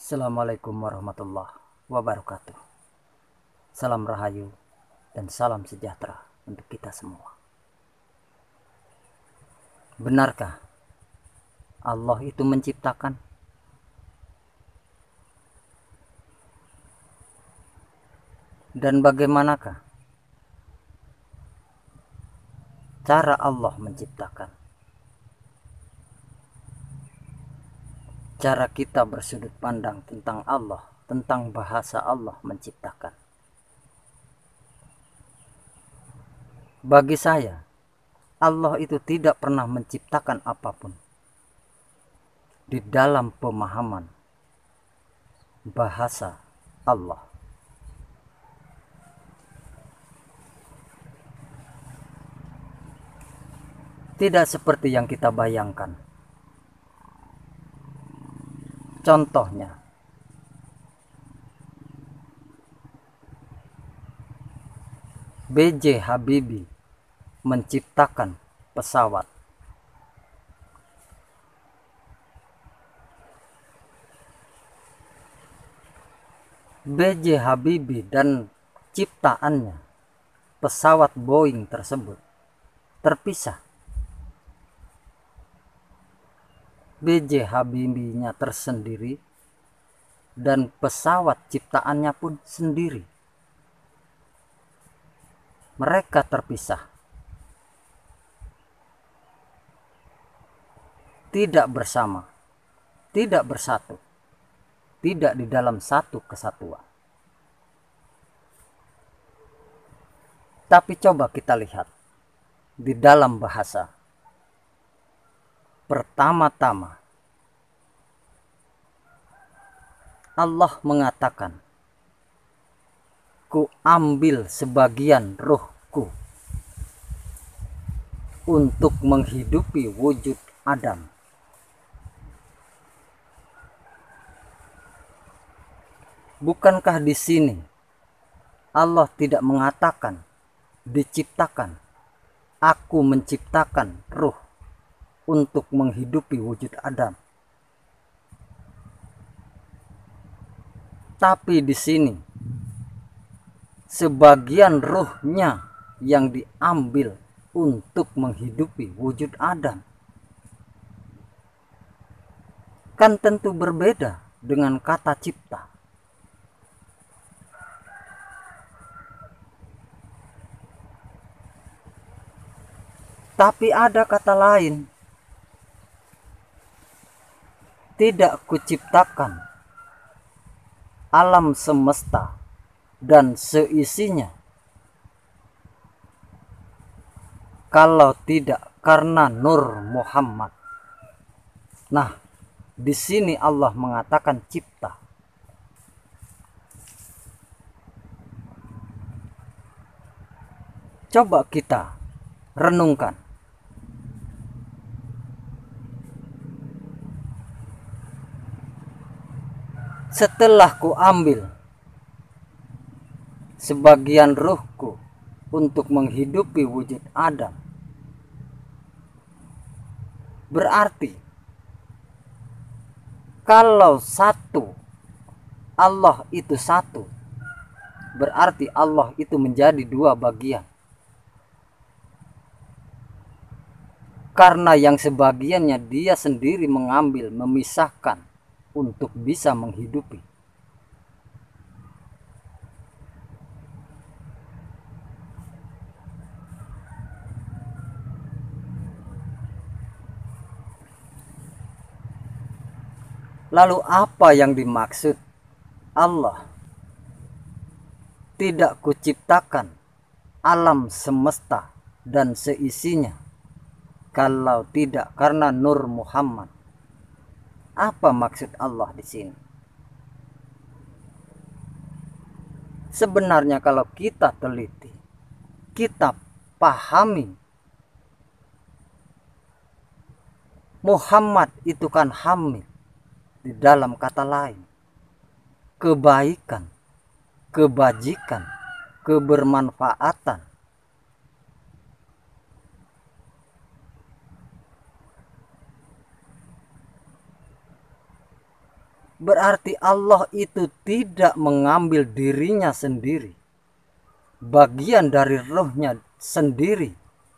Assalamualaikum warahmatullahi wabarakatuh. Salam rahayu dan salam sejahtera untuk kita semua. Benarkah Allah itu menciptakan? Dan bagaimanakah cara Allah menciptakan? Cara kita bersudut pandang tentang Allah, tentang bahasa Allah menciptakan. Bagi saya, Allah itu tidak pernah menciptakan apapun di dalam pemahaman bahasa Allah. Tidak seperti yang kita bayangkan. Contohnya, B.J. Habibie menciptakan pesawat. B.J. Habibie dan ciptaannya, pesawat Boeing tersebut, terpisah. B.J. Habibie-nya tersendiri dan pesawat ciptaannya pun sendiri. Mereka terpisah. Tidak bersama, tidak bersatu, tidak di dalam satu kesatuan. Tapi coba kita lihat di dalam bahasa. Pertama-tama Allah mengatakan, ku ambil sebagian ruhku untuk menghidupi wujud Adam. Bukankah di sini Allah tidak mengatakan diciptakan, aku menciptakan ruh untuk menghidupi wujud Adam. Tapi di sini sebagian ruhnya yang diambil untuk menghidupi wujud Adam. Kan tentu berbeda dengan kata cipta. Tapi ada kata lain. Tidak kuciptakan alam semesta dan seisinya kalau tidak karena Nur Muhammad. Nah, di sini Allah mengatakan cipta. Coba kita renungkan. Setelah ku ambil sebagian ruhku untuk menghidupi wujud Adam, berarti kalau satu, Allah itu satu, berarti Allah itu menjadi dua bagian. Karena yang sebagiannya dia sendiri mengambil, memisahkan untuk bisa menghidupi. Lalu apa yang dimaksud Allah? Tidak kuciptakan alam semesta dan seisinya kalau tidak karena Nur Muhammad. Apa maksud Allah di sini? Sebenarnya kalau kita teliti, kita pahami, Muhammad itu kan hamid di dalam kata lain. Kebaikan, kebajikan, kebermanfaatan. berarti Allah itu tidak mengambil dirinya sendiri, bagian dari rohnya sendiri,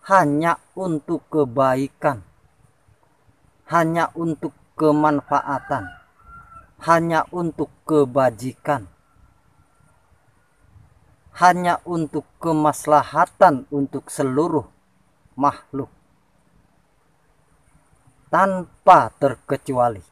hanya untuk kebaikan, hanya untuk kemanfaatan, hanya untuk kebajikan, hanya untuk kemaslahatan untuk seluruh makhluk, tanpa terkecuali.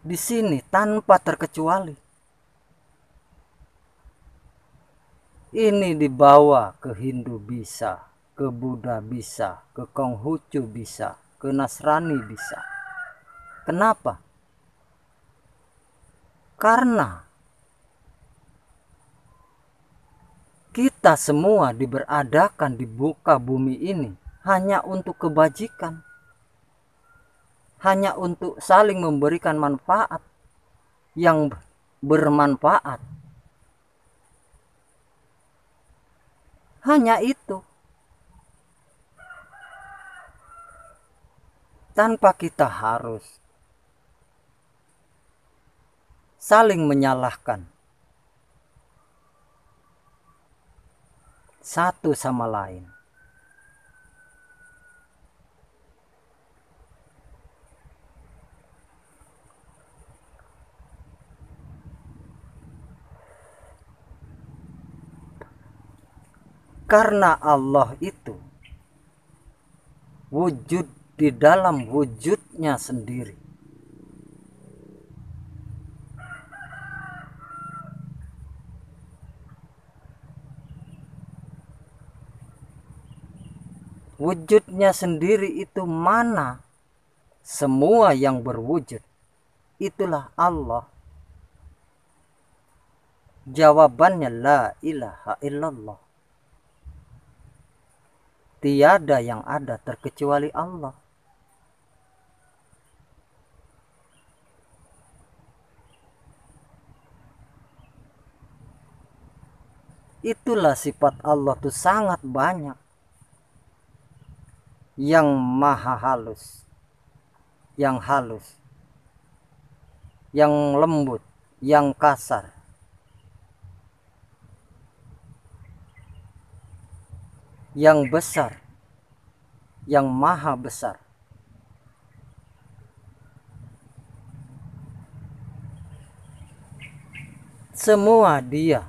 Di sini tanpa terkecuali. Ini dibawa ke Hindu bisa, ke Buddha bisa, ke Konghucu bisa, ke Nasrani bisa. Kenapa? Karena kita semua diberadakan di muka bumi ini hanya untuk kebajikan, hanya untuk saling memberikan manfaat yang bermanfaat. Hanya itu. Tanpa kita harus saling menyalahkan satu sama lain. Karena Allah itu wujud di dalam wujudnya sendiri. Wujudnya sendiri itu mana? Semua yang berwujud, itulah Allah. Jawabannya la ilaha illallah. Tiada yang ada terkecuali Allah. Itulah sifat Allah itu sangat banyak. Yang maha halus, yang halus, yang lembut, yang kasar, yang besar, yang maha besar. Semua dia,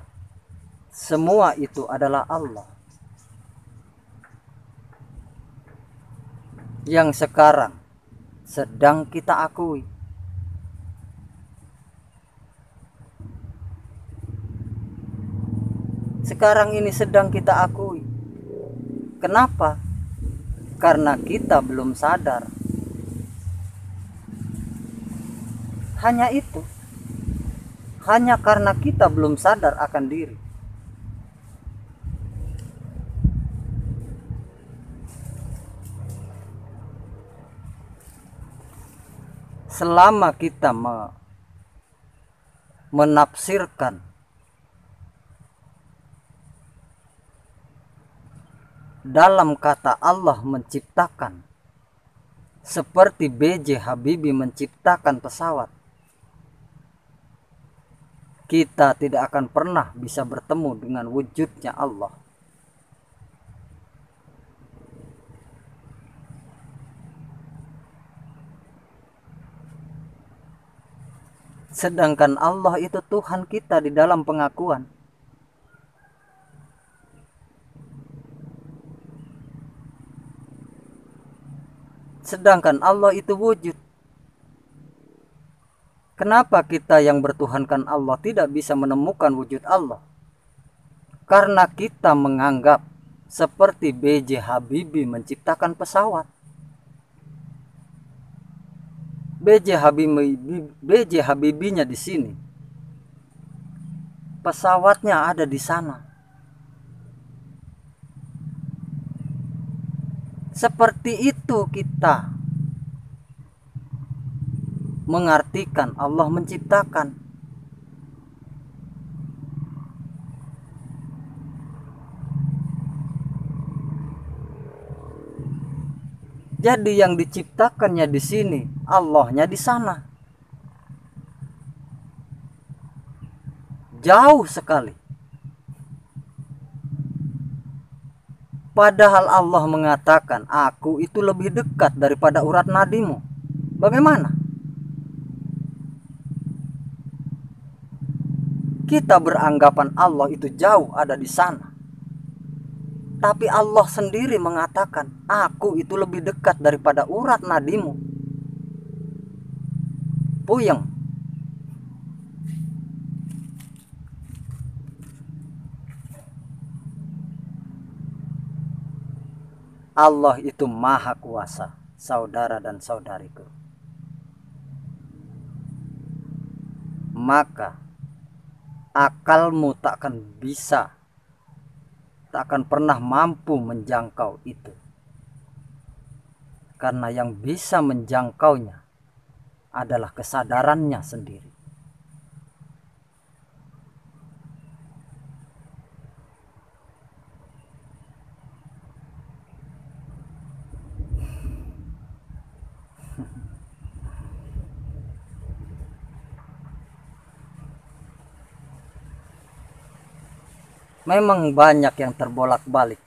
semua itu adalah Allah. Yang sekarang sedang kita akui. Sekarang ini sedang kita akui. Kenapa? Karena kita belum sadar. Hanya itu. Hanya karena kita belum sadar akan diri. Selama kita menafsirkan dalam kata Allah menciptakan, seperti B.J. Habibie menciptakan pesawat, kita tidak akan pernah bisa bertemu dengan wujudnya Allah. Sedangkan Allah itu Tuhan kita di dalam pengakuan. Sedangkan Allah itu wujud. Kenapa kita yang bertuhankan Allah tidak bisa menemukan wujud Allah? Karena kita menganggap seperti B.J. Habibie menciptakan pesawat. B.J. Habibie-nya di sini. Pesawatnya ada di sana. Seperti itu kita. mengartikan Allah menciptakan. Jadi yang diciptakannya di sini, Allahnya di sana. Jauh sekali. Padahal Allah mengatakan, aku itu lebih dekat daripada urat nadimu. Bagaimana? Kita beranggapan Allah itu jauh ada di sana. Tapi Allah sendiri mengatakan, aku itu lebih dekat daripada urat nadimu. Puyeng. Allah itu maha kuasa, saudara dan saudariku. Maka akalmu takkan bisa, takkan pernah mampu menjangkau itu. Karena yang bisa menjangkaunya adalah kesadarannya sendiri. Memang banyak yang terbolak-balik.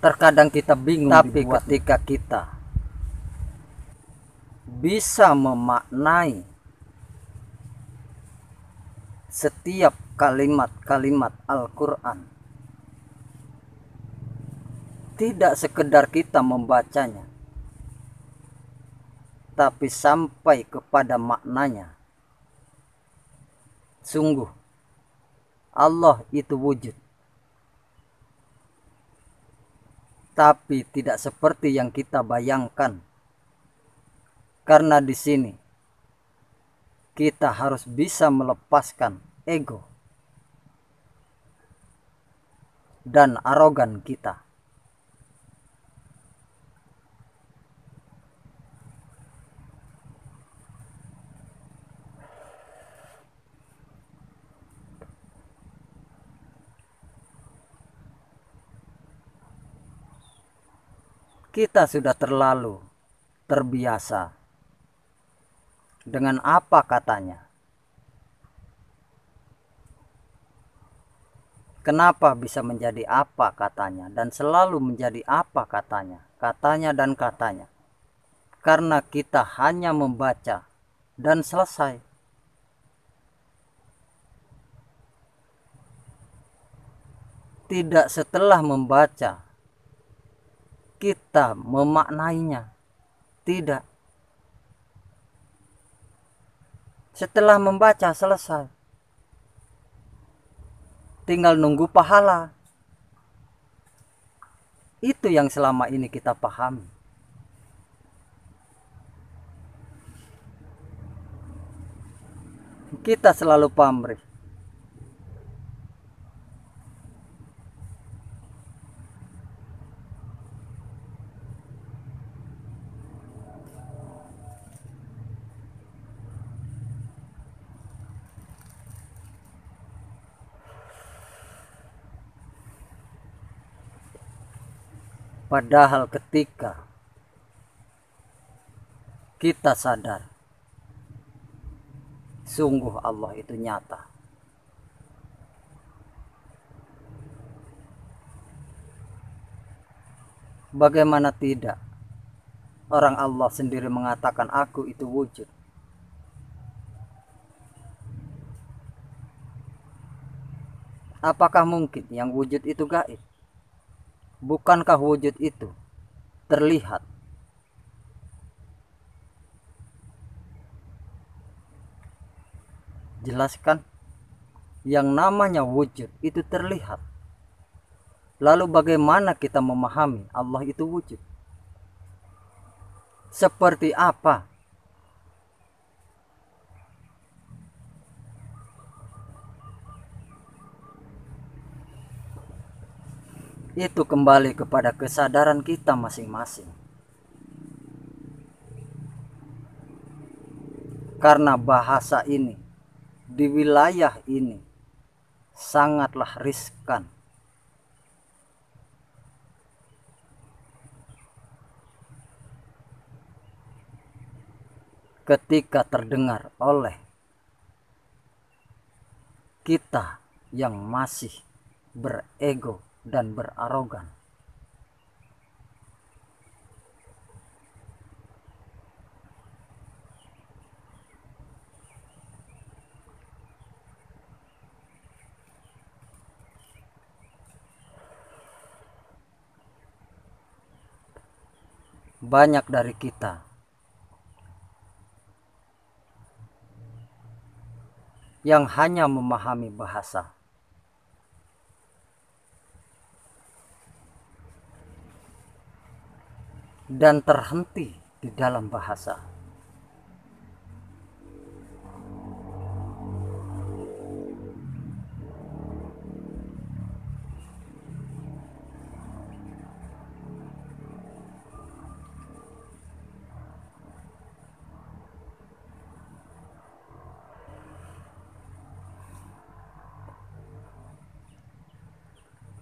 Terkadang kita bingung, tapi ketika kita bisa memaknai setiap kalimat-kalimat Al-Quran, tidak sekedar kita membacanya, tapi sampai kepada maknanya. Sungguh Allah itu wujud, tapi tidak seperti yang kita bayangkan. Karena di sini kita harus bisa melepaskan ego dan arogan kita. Kita sudah terlalu terbiasa dengan apa katanya. Kenapa bisa menjadi apa katanya dan selalu menjadi apa katanya, dan katanya? Karena kita hanya membaca dan selesai. Tidak setelah membaca kita memaknainya. Tidak. Setelah membaca selesai, tinggal nunggu pahala. Itu yang selama ini kita pahami. Kita selalu pamrih. Padahal ketika kita sadar, sungguh Allah itu nyata. Bagaimana tidak? Orang Allah sendiri mengatakan aku itu wujud. Apakah mungkin yang wujud itu gaib? Bukankah wujud itu terlihat? Jelaskan, yang namanya wujud itu terlihat. Lalu bagaimana kita memahami Allah itu wujud? Seperti apa? Itu kembali kepada kesadaran kita masing-masing. Karena bahasa ini di wilayah ini sangatlah riskan. Ketika terdengar oleh kita yang masih berego dan berarogan. Banyak dari kita yang hanya memahami bahasa dan terhenti di dalam bahasa.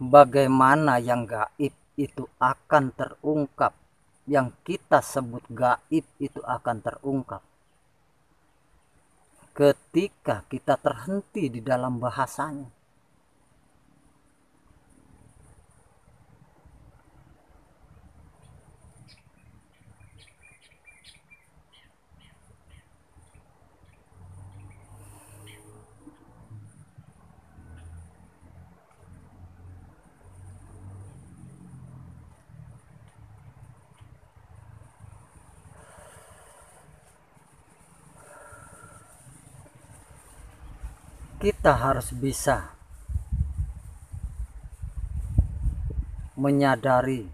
Bagaimana yang gaib itu akan terungkap, yang kita sebut gaib itu akan terungkap ketika kita terhenti di dalam bahasanya. Kita harus bisa menyadari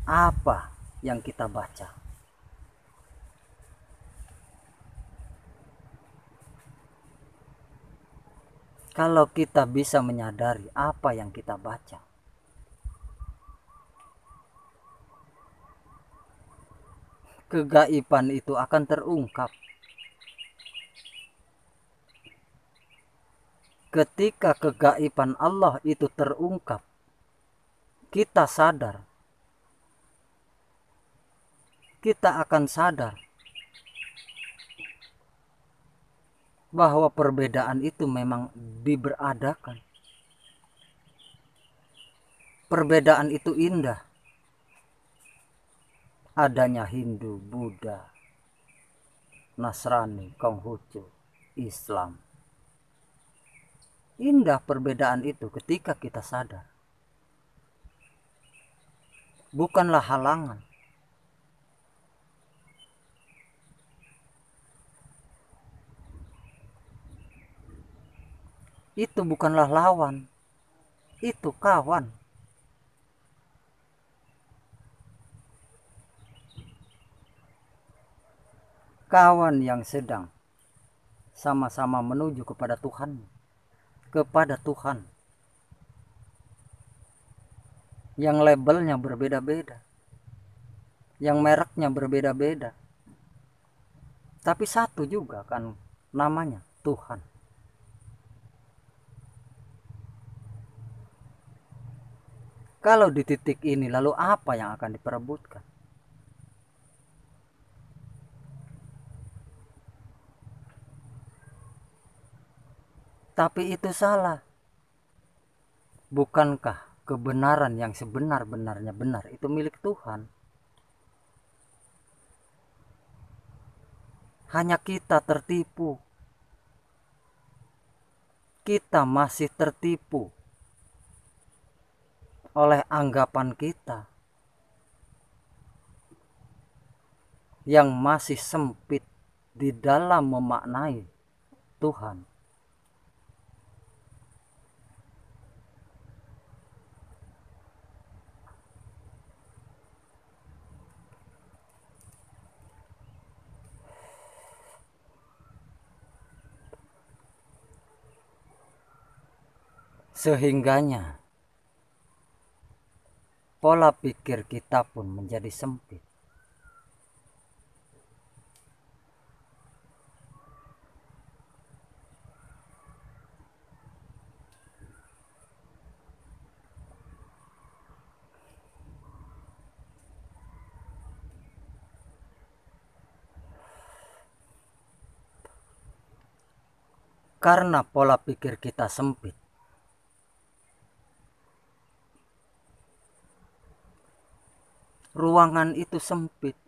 apa yang kita baca. Kalau kita bisa menyadari apa yang kita baca, kegaiban itu akan terungkap. Ketika kegaiban Allah itu terungkap, kita sadar, kita akan sadar bahwa perbedaan itu memang diberadakan. Perbedaan itu indah. Adanya Hindu, Buddha, Nasrani, Konghucu, Islam. Indah perbedaan itu ketika kita sadar. Bukanlah halangan. Itu bukanlah lawan. Itu kawan. Kawan yang sedang sama-sama menuju kepada Tuhan. Kepada Tuhan. Yang labelnya berbeda-beda. Yang mereknya berbeda-beda. Tapi satu juga kan namanya Tuhan. Kalau di titik ini lalu apa yang akan diperebutkan? Tapi itu salah. Bukankah kebenaran yang sebenar-benarnya benar itu milik Tuhan? Hanya kita tertipu. Kita masih tertipu oleh anggapan kita yang masih sempit di dalam memaknai Tuhan. Sehingganya pola pikir kita pun menjadi sempit. Karena pola pikir kita sempit. Ruangan itu sempit.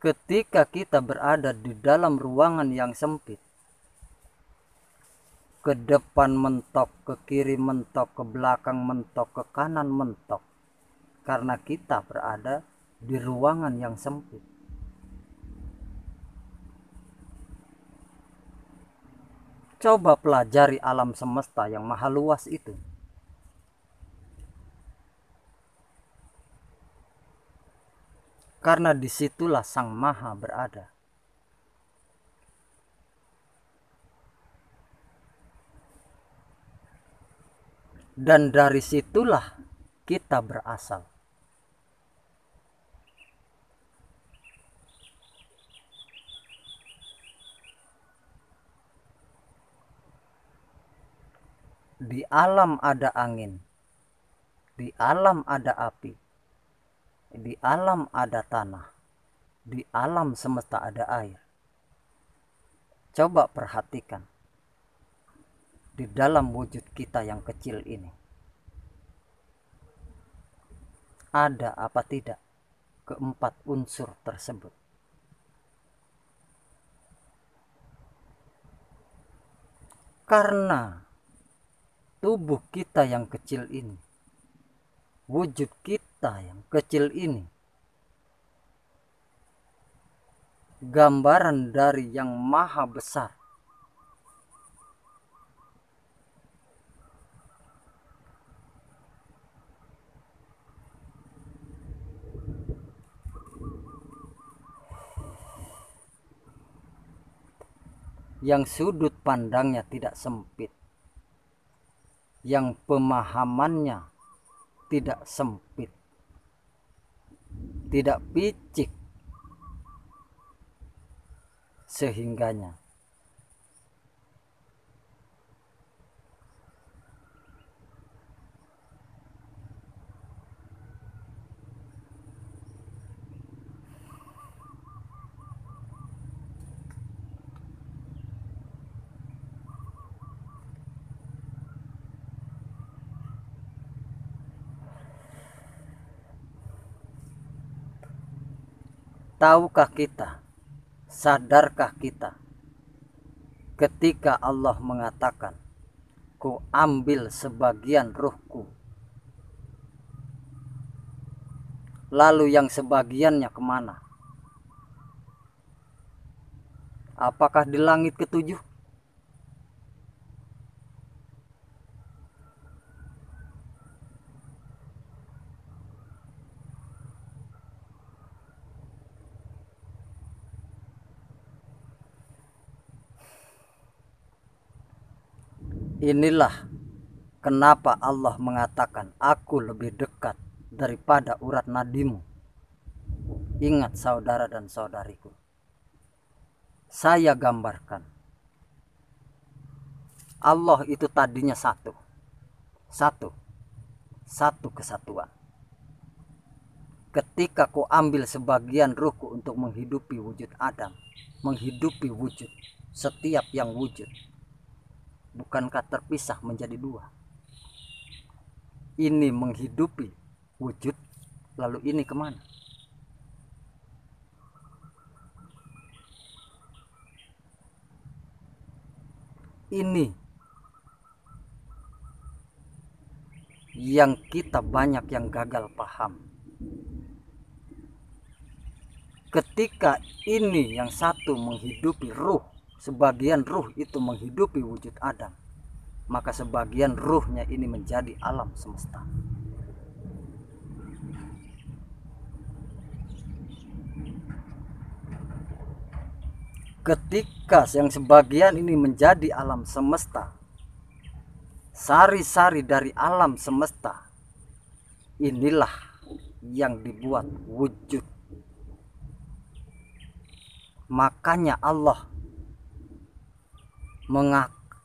Ketika kita berada di dalam ruangan yang sempit, ke depan mentok, ke kiri mentok, ke belakang mentok, ke kanan mentok, karena kita berada di ruangan yang sempit. Coba pelajari alam semesta yang maha luas itu. Karena disitulah Sang Maha berada. Dan dari situlah kita berasal. Di alam ada angin, di alam ada api, di alam ada tanah, di alam semesta ada air. Coba perhatikan di dalam wujud kita yang kecil ini, ada apa tidak keempat unsur tersebut? Karena tubuh kita yang kecil ini, wujud kita yang kecil ini, gambaran dari yang maha besar. Yang sudut pandangnya tidak sempit, yang pemahamannya tidak sempit, tidak picik, sehingganya tahukah kita, sadarkah kita ketika Allah mengatakan, ku ambil sebagian ruhku, lalu yang sebagiannya kemana? Apakah di langit ketujuh? Inilah kenapa Allah mengatakan, aku lebih dekat daripada urat nadimu. Ingat saudara dan saudariku, saya gambarkan, Allah itu tadinya satu kesatuan. Ketika ku ambil sebagian ruhku untuk menghidupi wujud Adam, menghidupi wujud setiap yang wujud, bukankah terpisah menjadi dua? Ini menghidupi wujud, lalu ini kemana? Ini yang kita banyak yang gagal paham. Ketika ini yang satu menghidupi ruh, sebagian ruh itu menghidupi wujud Adam, maka sebagian ruhnya ini menjadi alam semesta. Ketika yang sebagian ini menjadi alam semesta, sari-sari dari alam semesta inilah yang dibuat wujud. Makanya Allah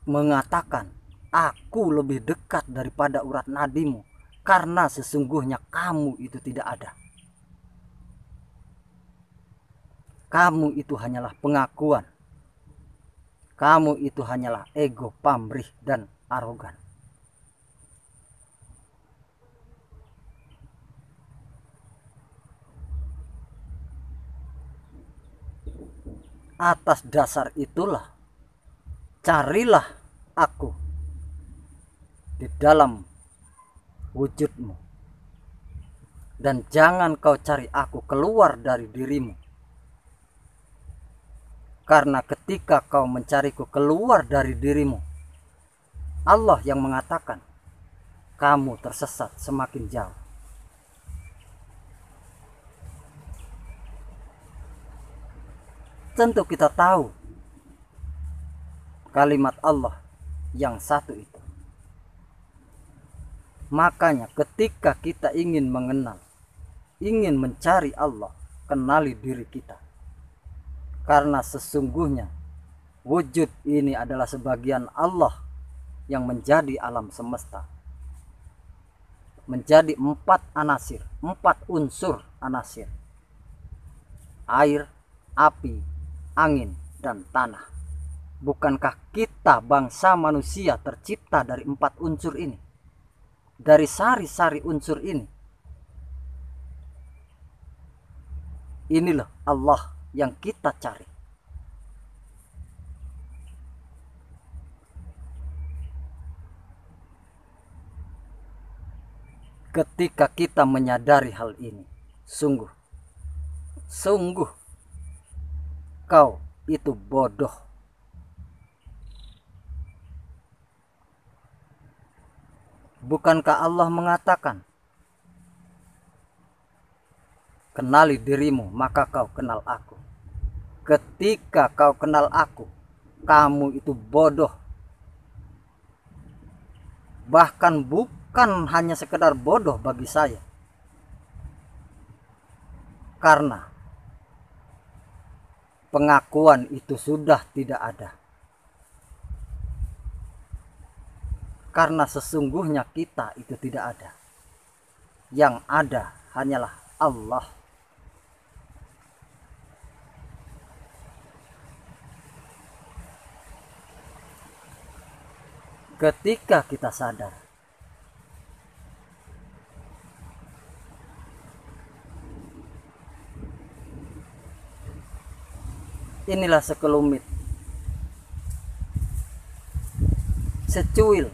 mengatakan, aku lebih dekat daripada urat nadimu, karena sesungguhnya kamu itu tidak ada. Kamu itu hanyalah pengakuan. Kamu itu hanyalah ego, pamrih, dan arogan. Atas dasar itulah, carilah aku di dalam wujudmu. Dan jangan kau cari aku keluar dari dirimu. Karena ketika kau mencariku keluar dari dirimu, Allah yang mengatakan, kamu tersesat semakin jauh. Tentu kita tahu kalimat Allah yang satu itu. Makanya ketika kita ingin mengenal, ingin mencari Allah, kenali diri kita. Karena sesungguhnya wujud ini adalah sebagian Allah yang menjadi alam semesta. Menjadi 4 anasir, 4 unsur anasir. Air, api, angin, dan tanah. Bukankah kita bangsa manusia tercipta dari 4 unsur ini? Dari sari-sari unsur ini. Inilah Allah yang kita cari. Ketika kita menyadari hal ini, sungguh kau itu bodoh. Bukankah Allah mengatakan, kenali dirimu maka kau kenal aku. Ketika kau kenal aku, kamu itu bodoh. Bahkan bukan hanya sekedar bodoh bagi saya. Karena pengakuan itu sudah tidak ada. Karena sesungguhnya kita itu tidak ada. Yang ada hanyalah Allah. Ketika kita sadar, inilah sekelumit, secuil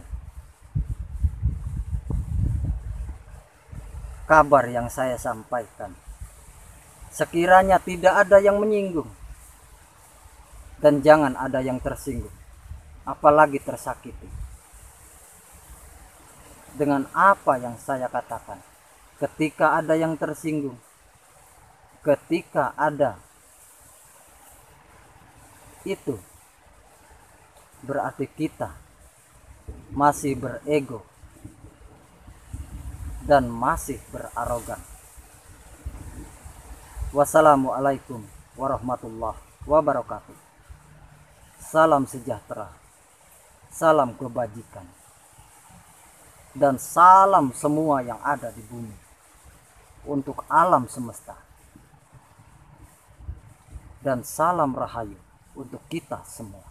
kabar yang saya sampaikan. Sekiranya tidak ada yang menyinggung, dan jangan ada yang tersinggung, apalagi tersakiti dengan apa yang saya katakan. Ketika ada yang tersinggung, ketika ada itu, berarti kita masih berego dan masih berarogan. Wassalamualaikum warahmatullahi wabarakatuh. Salam sejahtera, salam kebajikan, dan salam semua yang ada di bumi untuk alam semesta. Dan salam rahayu untuk kita semua.